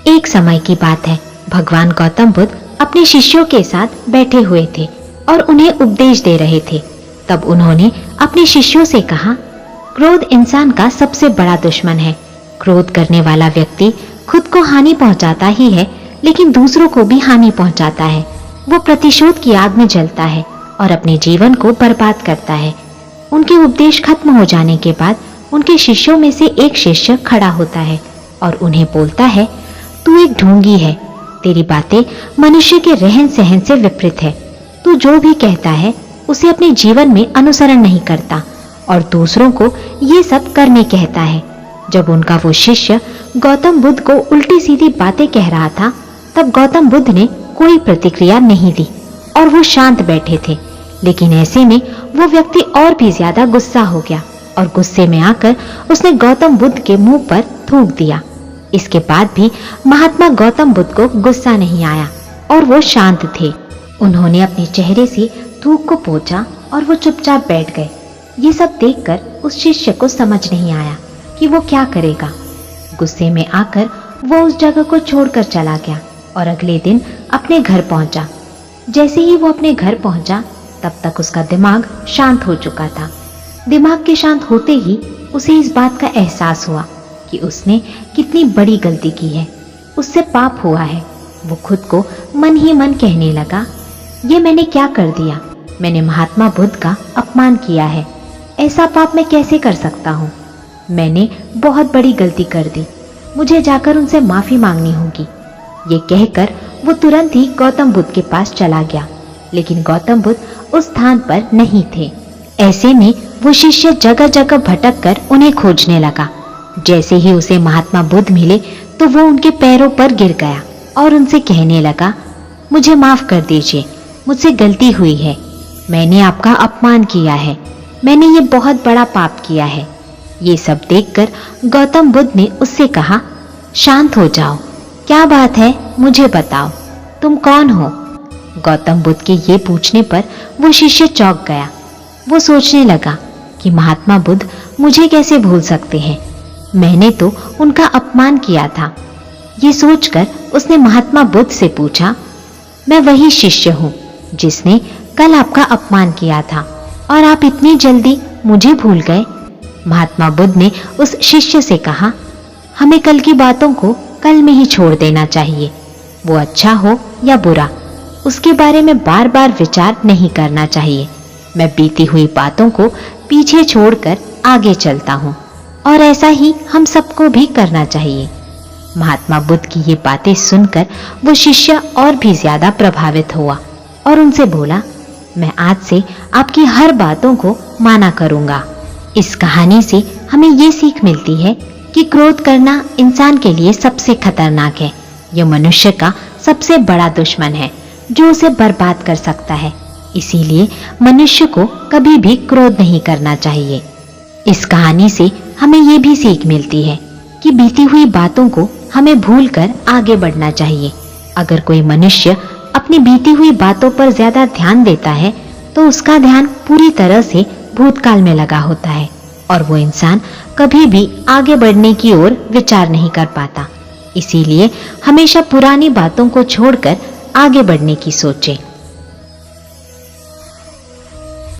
एक समय की बात है, भगवान गौतम बुद्ध अपने शिष्यों के साथ बैठे हुए थे और उन्हें उपदेश दे रहे थे। तब उन्होंने अपने शिष्यों से कहा, क्रोध इंसान का सबसे बड़ा दुश्मन है। क्रोध करने वाला व्यक्ति खुद को हानि पहुंचाता ही है, लेकिन दूसरों को भी हानि पहुंचाता है। वो प्रतिशोध की आग में जलता है और अपने जीवन को बर्बाद करता है। उनके उपदेश खत्म हो जाने के बाद उनके शिष्यों में से एक शिष्य खड़ा होता है और उन्हें बोलता है, तू एक ढोंगी है। तेरी बातें मनुष्य के रहन सहन से विपरीत है। तू जो भी कहता है उसे अपने जीवन में अनुसरण नहीं करता और दूसरों को ये सब करने कहता है। जब उनका वो शिष्य गौतम बुद्ध को उल्टी सीधी बातें कह रहा था, तब गौतम बुद्ध ने कोई प्रतिक्रिया नहीं दी और वो शांत बैठे थे। लेकिन ऐसे में वो व्यक्ति और भी ज्यादा गुस्सा हो गया और गुस्से में आकर उसने गौतम बुद्ध के मुंह पर थूक दिया। इसके बाद भी महात्मा गौतम बुद्ध को गुस्सा नहीं आया और वो शांत थे। उन्होंने अपने चेहरे से थूक को पोंछा और वो चुपचाप बैठ गए। ये सब देखकर उस शिष्य को समझ नहीं आया कि वो क्या करेगा। गुस्से में आकर वो उस जगह को छोड़कर चला गया और अगले दिन अपने घर पहुंचा। जैसे ही वो अपने घर पहुंचा, तब तक उसका दिमाग शांत हो चुका था। दिमाग के शांत होते ही उसे इस बात का एहसास हुआ कि उसने कितनी बड़ी गलती की है, उससे पाप हुआ है। वो खुद को मन ही मन कहने लगा, ये मैंने क्या कर दिया? मैंने महात्मा बुद्ध का अपमान किया है। ऐसा पाप मैं कैसे कर सकता हूँ? मैंने बहुत बड़ी गलती कर दी। मुझे जाकर उनसे माफी मांगनी होगी। ये कहकर वो तुरंत ही गौतम बुद्ध के पास चला गया, लेकिन गौतम बुद्ध उस स्थान पर नहीं थे। ऐसे में वो शिष्य जगह जगह भटक कर उन्हें खोजने लगा। जैसे ही उसे महात्मा बुद्ध मिले तो वो उनके पैरों पर गिर गया और उनसे कहने लगा, मुझे माफ कर दीजिए, मुझसे गलती हुई है। मैंने आपका अपमान किया है। मैंने ये बहुत बड़ा पाप किया है। ये सब देखकर गौतम बुद्ध ने उससे कहा, शांत हो जाओ, क्या बात है, मुझे बताओ, तुम कौन हो? गौतम बुद्ध के ये पूछने पर वो शिष्य चौंक गया। वो सोचने लगा कि महात्मा बुद्ध मुझे कैसे भूल सकते हैं? मैंने तो उनका अपमान किया था। ये सोचकर उसने महात्मा बुद्ध से पूछा, मैं वही शिष्य हूँ जिसने कल आपका अपमान किया था और आप इतनी जल्दी मुझे भूल गए? महात्मा बुद्ध ने उस शिष्य से कहा, हमें कल की बातों को कल में ही छोड़ देना चाहिए। वो अच्छा हो या बुरा, उसके बारे में बार बार विचार नहीं करना चाहिए। मैं बीती हुई बातों को पीछे छोड़कर आगे चलता हूँ और ऐसा ही हम सबको भी करना चाहिए। महात्मा बुद्ध की ये बातें सुनकर वो शिष्य और भी ज्यादा प्रभावित हुआ और उनसे बोला, मैं आज से आपकी हर बातों को माना करूंगा। इस कहानी से हमें ये सीख मिलती है कि क्रोध करना इंसान के लिए सबसे खतरनाक है। यह मनुष्य का सबसे बड़ा दुश्मन है जो उसे बर्बाद कर सकता है। इसीलिए मनुष्य को कभी भी क्रोध नहीं करना चाहिए। इस कहानी से हमें ये भी सीख मिलती है कि बीती हुई बातों को हमें भूलकर आगे बढ़ना चाहिए। अगर कोई मनुष्य अपनी बीती हुई बातों पर ज्यादा ध्यान देता है तो उसका ध्यान पूरी तरह से भूतकाल में लगा होता है और वो इंसान कभी भी आगे बढ़ने की ओर विचार नहीं कर पाता। इसीलिए हमेशा पुरानी बातों को छोड़कर आगे बढ़ने की सोचें।